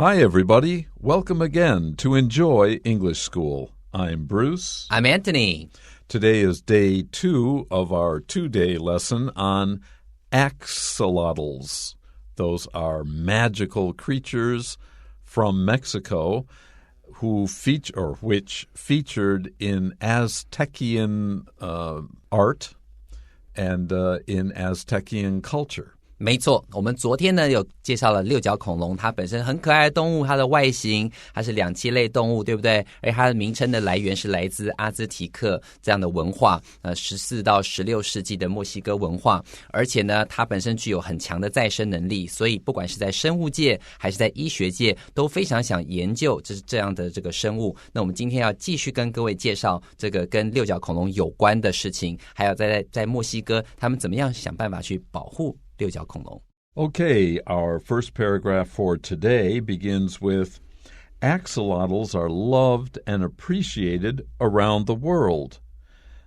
Hi, everybody. Welcome again to Enjoy English School. I'm Bruce. I'm Antony. Today is day 2 of our 2-day lesson on axolotls. Those are magical creatures from Mexico which featured in Aztecian art and in Aztecian culture.没错，我们昨天呢有介绍了六角恐龙，它本身很可爱的动物，它的外形它是两栖类动物，对不对？而它的名称的来源是来自阿兹提克这样的文化，14到16世纪的墨西哥文化，而且呢它本身具有很强的再生能力，所以不管是在生物界还是在医学界都非常想研究这样的这个生物。那我们今天要继续跟各位介绍这个跟六角恐龙有关的事情，还有在墨西哥他们怎么样想办法去保护六角恐龙。 Okay, our first paragraph for today begins with, axolotls are loved and appreciated around the world.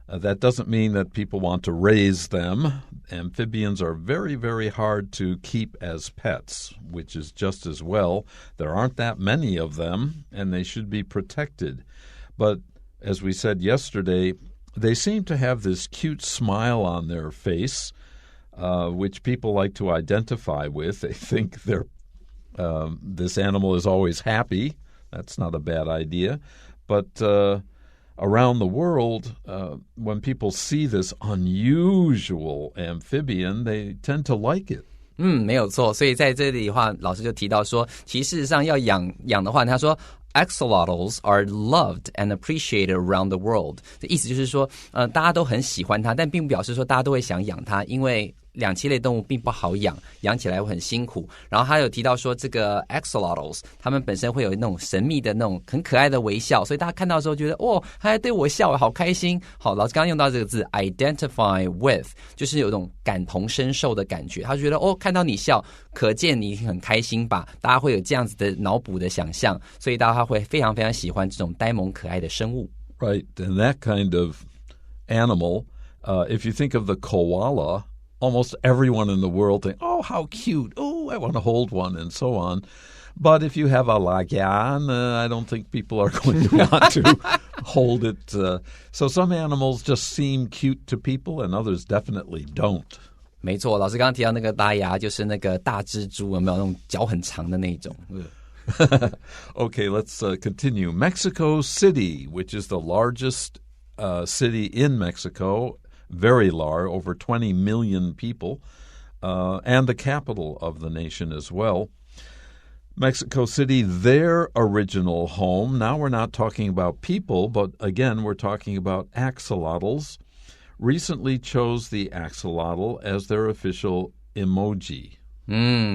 That doesn't mean that people want to raise them. Amphibians are very, very hard to keep as pets, which is just as well. There aren't that many of them, and they should be protected. But as we said yesterday, they seem to have this cute smile on their face,which people like to identify with. They think this animal is always happy. That's not a bad idea. But around the world, when people see this unusual amphibian, they tend to like it. 没有错。所以在这里的话，老师就提到说，其实事实上要养的话，他说Axolotls are loved and appreciated around the world. 这意思就是说，大家都很喜欢它，但并不表示说大家都会想养它，因为两栖类动物并不好养，养起来会很辛苦。然后他有提到说，这个 axolotls 他们本身会有那种神秘的那种很可爱的微笑，所以大家看到的时候觉得，哦，他还对我笑，好开心。好，老师刚刚用到这个字 identify with， 就是有种感同身受的感觉。他觉得，哦，看到你笑，可见你很开心吧？大家会有这样子的脑补的想象，所以大家会非常非常喜欢这种呆萌可爱的生物。Right, and that kind of animal, if you think of the koala,almost everyone in the world think, oh, how cute. Oh, I want to hold one, and so on. But if you have a lagan, I don't think people are going to want to hold it. So some animals just seem cute to people, and others definitely don't. 没错，老师刚刚提到那个拉牙，就是那个大蜘蛛，有没有那种脚很长的那种Okay, let's continue. Mexico City, which is the largest city in Mexico,very large, over 20 million people, and the capital of the nation as well. Mexico City, their original home. Now we're not talking about people, but again, we're talking about axolotls. Recently chose the axolotl as their official emoji.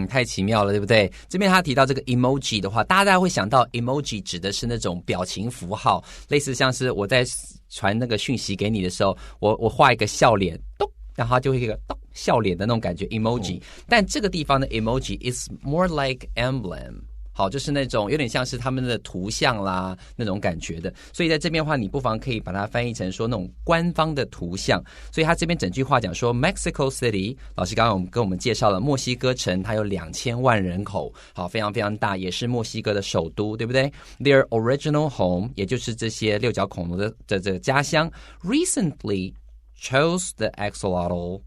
太奇妙了，对不对？这边他提到这个 emoji 的话，大家会想到 emoji 指的是那种表情符号，类似像是我在传那个讯息给你的时候，我画一个笑脸，咚，然后它就会一个咚笑脸的那种感觉 emoji。但这个地方的 emoji is more like emblem。好，就是那种有点像是他们的图像啦，那种感觉的。所以在这边的话，你不妨可以把它翻译成说那种官方的图像。所以他这边整句话讲说 Mexico City， 老师刚刚跟我们介绍了墨西哥城，它有2000万人口，好，非常非常大，也是墨西哥的首都，对不对？ Their original home， 也就是这些六角恐龙的这个家乡 recently chose the axolotl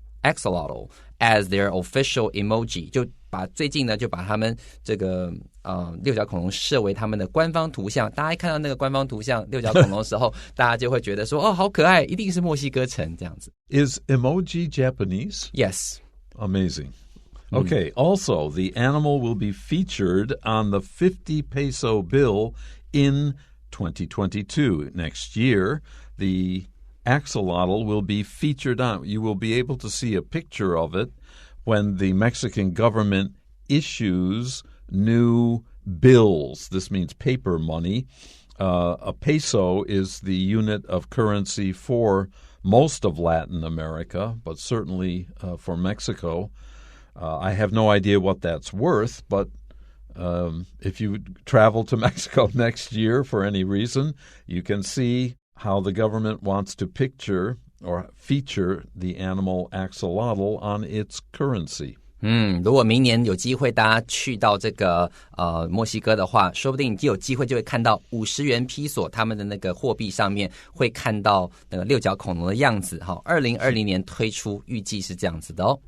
as their official emoji， 就最近呢就把他们这个六角恐龙设为他们的官方图像。大家一看到那个官方图像六角恐龙的时候，大家就会觉得说，哦，好可爱，一定是墨西哥城这样子。Is emoji Japanese? Yes. Amazing. Okay, also, the animal will be featured on the 50 peso bill in 2022. Next year, the axolotl will be featured on. You will be able to see a picture of it when the Mexican government issues new bills. This means paper money. A peso is the unit of currency for most of Latin America, but certainly for Mexico. I have no idea what that's worth, but if you travel to Mexico next year for any reason, you can see how the government wants to picture or feature the animal axolotl on its currency. 如果明年有机会大家去到这个墨西哥的话，说不定就有机会就会看到50元披索他们的那个货币上面会看到那个六角恐龙的样子。2020年推出，预计是这样子的哦。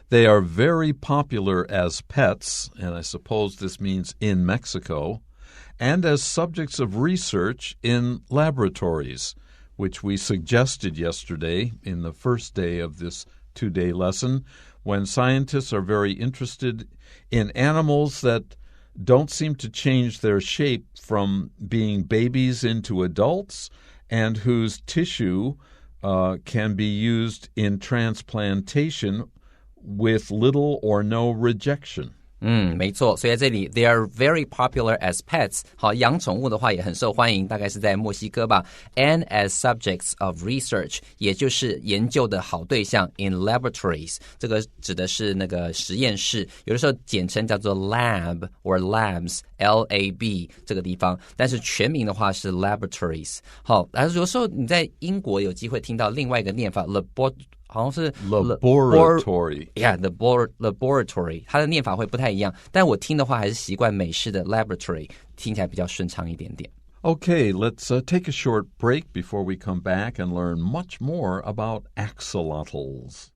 They are very popular as pets, and I suppose this means in Mexico, and as subjects of research in laboratories, which we suggested yesterday in the first day of this 2-day lesson, when scientists are very interested in animals that don't seem to change their shape from being babies into adults and whose tissue can be used in transplantation with little or no rejection. 没错，所以在这里 they are very popular as pets。 好，养宠物的话也很受欢迎，大概是在墨西哥吧。 And as subjects of research， 也就是研究的好对象 in laboratories， 这个指的是那个实验室，有的时候简称叫做 lab or labs LAB 这个地方，但是全名的话是 laboratories。 好，有时候你在英国有机会听到另外一个念法 好像是 laboratory. Yeah, laboratory. 它的念法会不太一样，但我听的话还是习惯美式的 laboratory， 听起来比较顺畅一点点。Okay, let's take a short break before we come back and learn much more about axolotls.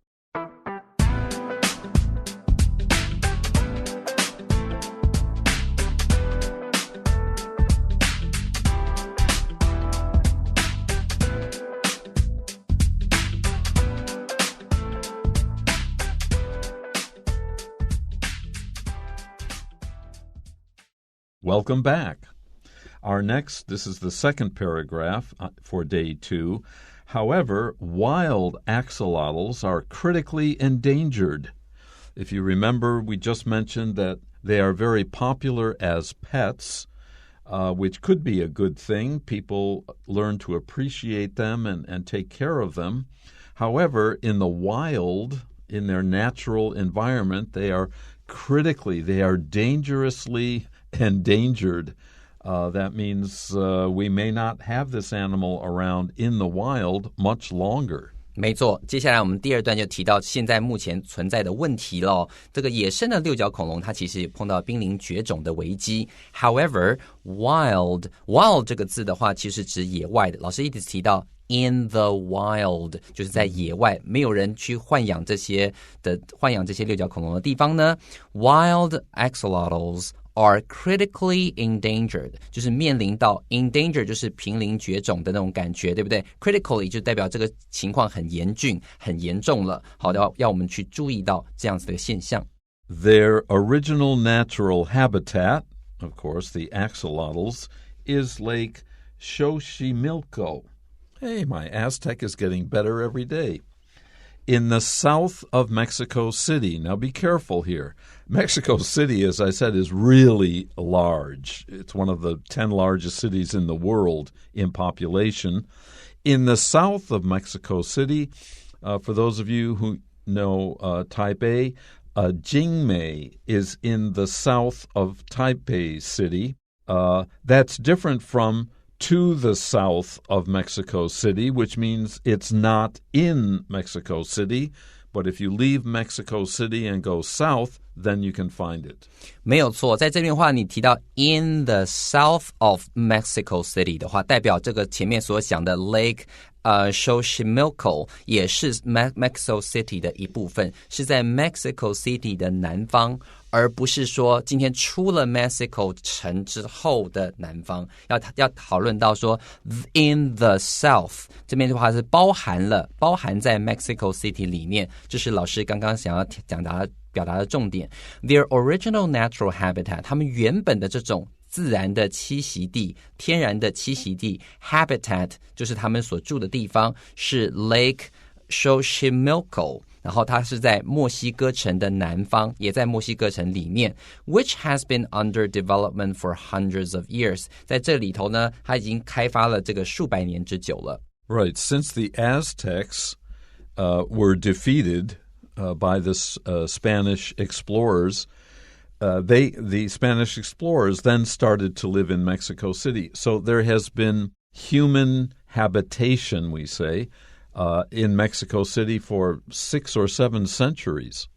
Welcome back. This is the second paragraph for day 2. However, wild axolotls are critically endangered. If you remember, we just mentioned that they are very popular as pets, which could be a good thing. People learn to appreciate them and take care of them. However, in the wild, in their natural environment, they are dangerously endangered. That means we may not have this animal around in the wild much longer. 没错，接下来我们第二段就提到现在目前存在的问题了。这个野生的六角恐龙它其实也碰到濒临绝种的危机。However, wild 这个字的话其实指野外的，老师一直提到in the wild， 就是在野外，没有人去豢养这些六角恐龙的地方呢。Wild axolotls are critically endangered， 就是面临到 endanger 就是濒临绝种的那种感觉，对不对？ critically 就代表这个情况很严峻很严重了。好的，要我们去注意到这样子的现象。 Their original natural habitat, of course, the axolotls, is Lake Xochimilco. Hey, my Aztec is getting better every day. In the south of Mexico City. Now be careful here. Mexico City, as I said, is really large. It's one of the 10 largest cities in the world in population. In the south of Mexico City, for those of you who know Taipei, Jingmei is in the south of Taipei City. That's different from to the south of Mexico City, which means it's not in Mexico City. But if you leave Mexico City and go south, then you can find it. 没有错，在这边的话，你提到 in the south of Mexico City 的话，代表这个前面所讲的 Lake Xochimilco 也是 Mexico City 的一部分，是在 Mexico City 的南方，而不是说今天出了 Mexico 城之后的南方。要讨论到说 in the south 这边的话是包含在 Mexico City 里面，这是老师刚刚想要表达的重点。 Their original natural habitat 他们原本的这种自然的栖息地，天然的栖息地 habitat 就是他们所住的地方，是 Lake Xochimilco， 然后它是在墨西哥城的南方，也在墨西哥城里面 which has been under development for hundreds of years， 在这里头呢，它已经开发了这个数百年之久了。 Right, since the Aztecs were defeated by the Spanish explorers, the Spanish explorers then started to live in Mexico City. So there has been human habitation, we say, in Mexico City for 6 or 7 centuries.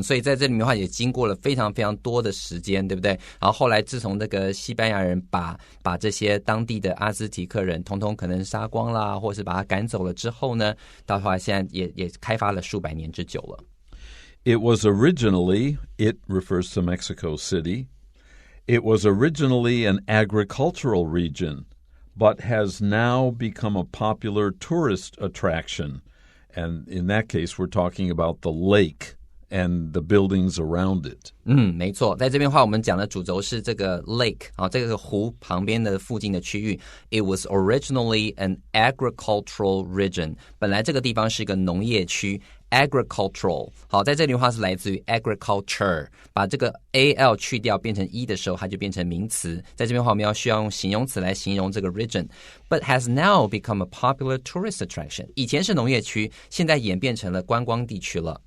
所以在这里面的话也经过了非常非常多的时间，对不对？然后后来自从这个西班牙人把这些当地的阿兹提克人统统可能杀光啦，或是把他赶走了之后呢，到后来现在也开发了数百年之久了。It refers to Mexico City. It was originally an agricultural region, but has now become a popular tourist attraction. And in that case, we're talking about the lake.And the buildings around it. 没错，在这边的话，我们讲的主轴是这个 lake 这个湖旁边的附近的区域。It was originally an agricultural region. 本来这个地方是一个农业区 ，agricultural。好，在这里的话是来自于 agriculture， 把这个 al 去掉变成的时候，它就变成名词。在这边的话，我们需要用形容词来形容这个 region。But has now become a popular tourist attraction. 以前是农业区，现在演变成了观光地区了。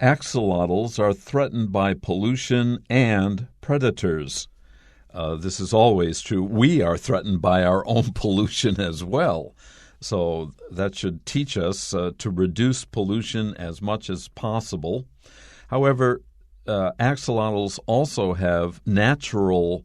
Axolotls are threatened by pollution and predators. This is always true. We are threatened by our own pollution as well. So that should teach us to reduce pollution as much as possible. However, axolotls also have natural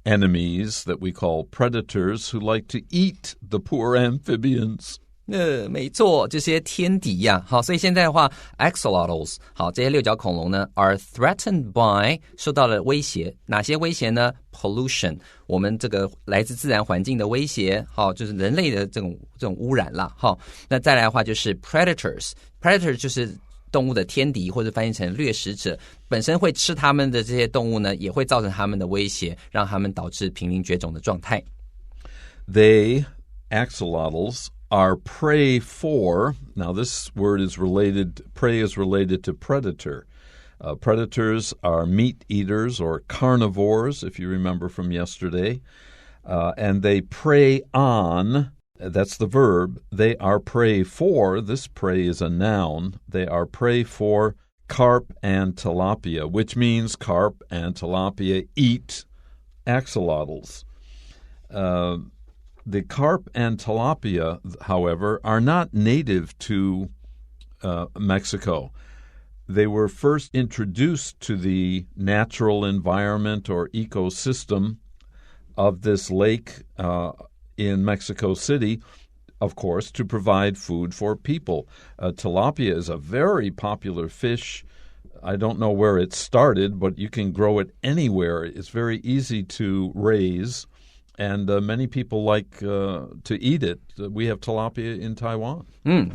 enemies that we call predators who like to eat the poor amphibians.没错，这些天敌呀，好，所以现在的话 axolotls 好，这些六角恐龙呢 are threatened by 受到了威胁，哪些威胁呢 pollution 我们这个来自自然环境的威胁，好，就是人类的这种污染啦，好，那再来的话就是 predators 就是动物的天敌，或者翻译成掠食者，本身会吃它们的这些动物呢，也会造成它们的威胁，让它们导致濒临绝种的状态。Axolotls are prey for, now this word is related, prey is related to predator. Predators are meat eaters or carnivores, if you remember from yesterday, and they prey on, that's the verb, they are prey for, this prey is a noun, they are prey for carp and tilapia, which means carp and tilapia eat axolotls. The carp and tilapia, however, are not native to Mexico. They were first introduced to the natural environment or ecosystem of this lake in Mexico City, of course, to provide food for people. Tilapia is a very popular fish. I don't know where it started, but you can grow it anywhere. It's very easy to raise.And many people like to eat it. We have tilapia in Taiwan.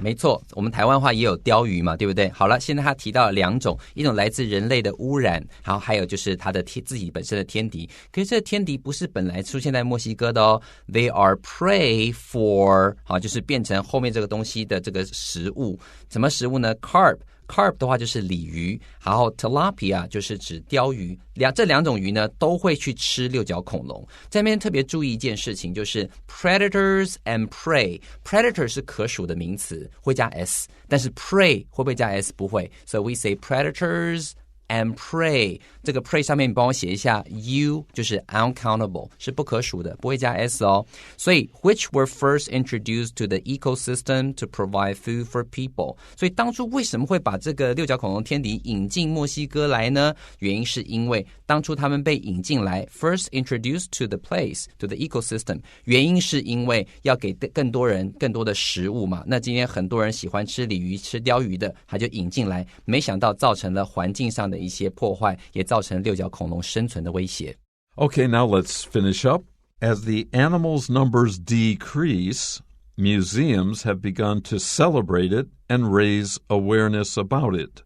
没错，我们台湾话也有鲷鱼嘛，对不对？好了，现在他提到了两种，一种来自人类的污染，然后还有就是它的自己本身的天敌。可是这个天敌不是本来出现在墨西哥的哦 ，They are prey for， 好，就是变成后面这个东西的这个食物。什么食物呢 ？Carp 的话就是鲤鱼，然后 tilapia 就是指鲷鱼，这两种鱼呢都会去吃六角恐龙。在那边特别注意一件事情，就是 predators and prey。predator 是可数的名词，会加 s， 但是 prey 会不会加 s？ 不会，所以 we say predators and prey， 这个 prey 上面你帮我写一下 u， 就是 uncountable， 是不可数的，不会加 s 哦。所以 which were first introduced to the ecosystem to provide food for people。 所以当初为什么会把这个六角恐龙天敌引进墨西哥来呢？原因是因为当初他们被引进来 first introduced to the place to the ecosystem， 原因是因为要给更多人更多的食物嘛。那今天很多人喜欢吃鲤鱼吃鲷鱼的，他就引进来，没想到造成了环境上的一些破坏，也造成六角恐龙生存的威胁。 Okay, now let's finish up. As the animals' numbers decrease, museums have begun to celebrate it and raise awareness about it.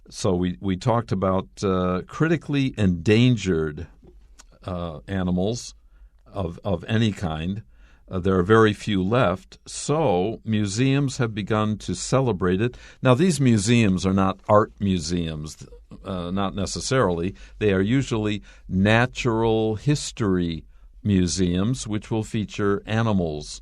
So we talked about critically endangered animals of any kind. There are very few left, so museums have begun to celebrate it. Now, these museums are not art museums, not necessarily. They are usually natural history museums, which will feature animals.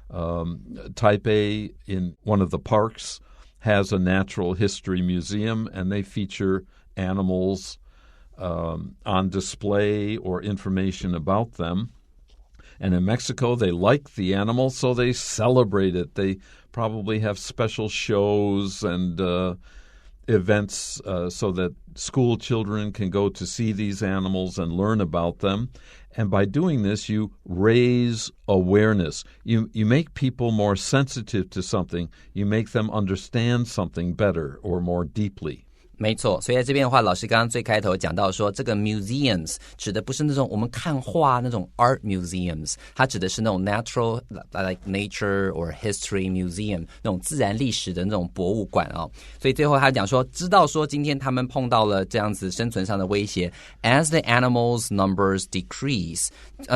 Taipei, in one of the parks, has a natural history museum, and they feature animals on display or information about them.And in Mexico, they like the animal, so they celebrate it. They probably have special shows and events so that school children can go to see these animals and learn about them. And by doing this, you raise awareness. You make people more sensitive to something. You make them understand something better or more deeply.没错，所以在这边的话，老师刚刚最开头讲到说，这个 museums 指的不是那种我们看画那种 art museums， 它指的是那种 natural like nature or history museum 那种自然历史的那种博物馆哦。所以最后他讲说，知道说今天他们碰到了这样子生存上的威胁 ，as the animals numbers decrease，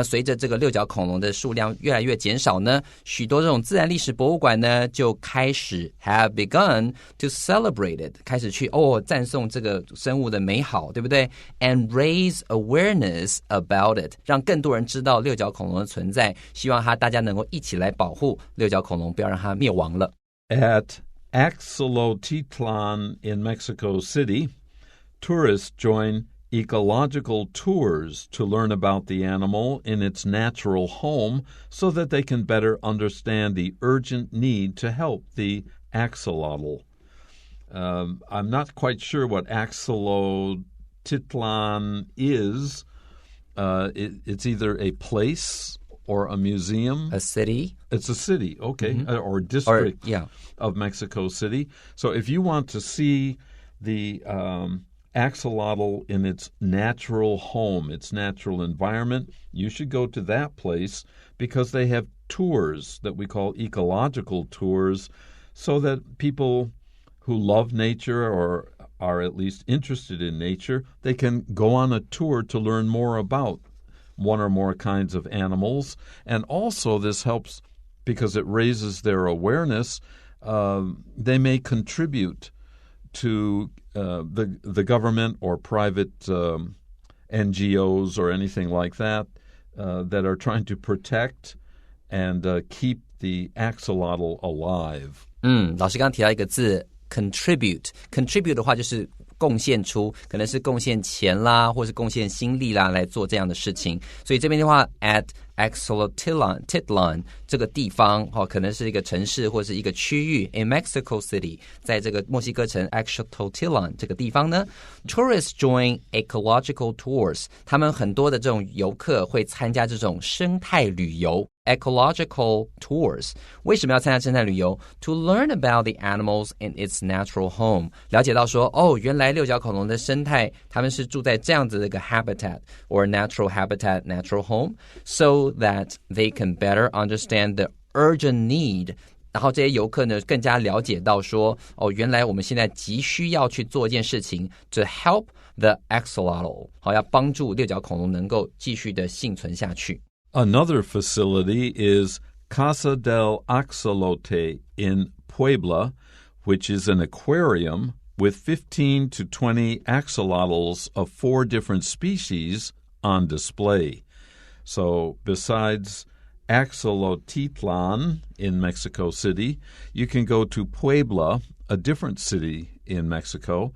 随着这个六角恐龙的数量越来越减少呢，许多这种自然历史博物馆呢就开始 have begun to celebrate it， 开始去赞颂这个生物的美好，对不对 ？And raise awareness about it， 让更多人知道六角恐龙的存在，希望大家能够一起来保护六角恐龙，不要让它灭亡了。At Axolotl in Mexico City, tourists join ecological tours to learn about the animal in its natural home so that they can better understand the urgent need to help the axolotl.I'm not quite sure what Axolotl is. It's either a place or a museum. A city? It's a city, okay, or district yeah. of Mexico City. So if you want to see the axolotl in its natural home, its natural environment, you should go to that place because they have tours that we call ecological tours so that people...who love nature or are at least interested in nature, they can go on a tour to learn more about one or more kinds of animals. And also this helps because it raises their awareness. They may contribute to the government or private NGOs or anything like that that are trying to protect and keep the axolotl alive. 老师刚刚提到一个字contribute 的话就是贡献出，可能是贡献钱啦，或是贡献心力啦，来做这样的事情。所以这边的话 at Axolotl 这个地方可能是一个城市或是一个区域 in Mexico City， 在这个墨西哥城 Axolotl 这个地方呢 Tourists join ecological tours， 他们很多的这种游客会参加这种生态旅游Ecological tours， 为什么要参加生态旅游 ？To learn about the animals in its natural home， 了解到说，原来六角恐龙的生态，它们是住在这样子的一个 habitat or natural habitat, natural home, so that they can better understand the urgent need。然后这些游客呢，更加了解到说，原来我们现在急需要去做一件事情 ，to help the axolotl， 要帮助六角恐龙能够继续的幸存下去。Another facility is Casa del Axolote in Puebla, which is an aquarium with 15 to 20 axolotls of 4 different species on display. So besides Axolotl in Mexico City, you can go to Puebla, a different city in Mexico,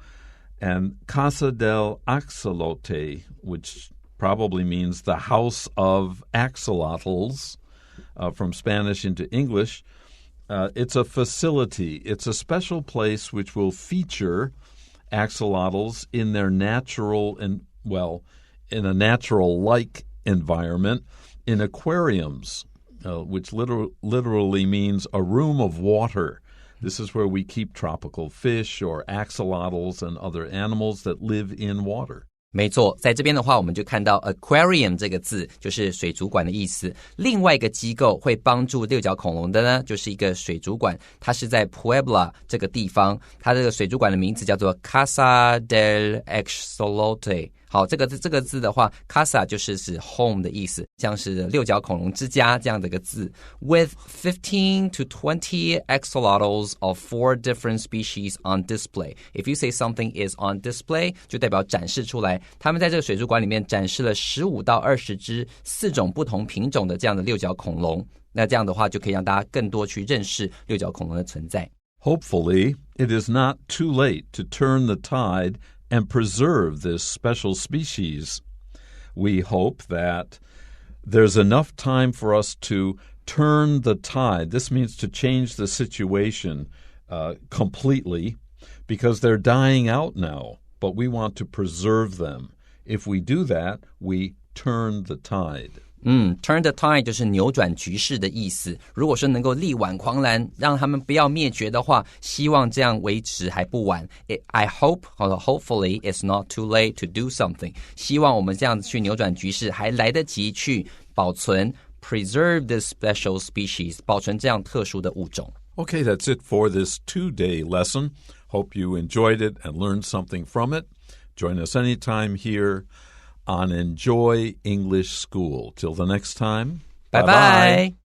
and Casa del Axolote, which probably means the house of axolotls, from Spanish into English. It's a facility. It's a special place which will feature axolotls in their natural in a natural-like environment in aquariums, which literally means a room of water. This is where we keep tropical fish or axolotls and other animals that live in water.没错，在这边的话，我们就看到 aquarium 这个字就是水族馆的意思。另外一个机构会帮助六角恐龙的呢，就是一个水族馆，它是在 Puebla 这个地方，它这个水族馆的名字叫做 Casa del Axolote。好，这个字的话 ，casa 就是指 home 的意思，像是六角恐龙之家这样的一个字。With 15 to 20 axolotls of 4 different species on display. If you say something is on display， 就代表展示出来。他们在这个水族馆里面展示了15到20只4种不同品种的这样的六角恐龙。那这样的话，就可以让大家更多去认识六角恐龙的存在。Hopefully, it is not too late to turn the tide.And preserve this special species. We hope that there's enough time for us to turn the tide. This means to change the situation completely, because they're dying out now, but we want to preserve them. If we do that, we turn the tide.turn the tide 就是扭转局势的意思。如果说能够力挽狂澜，让他们不要灭绝的话，希望这样为止还不晚。I hope, or hopefully, it's not too late to do something. 希望我们这样子去扭转局势，还来得及去保存 preserve this special species, 保存这样特殊的物种。Okay, that's it for this 2-day lesson. Hope you enjoyed it and learned something from it. Join us anytime here.on Enjoy English School. Till the next time, bye-bye.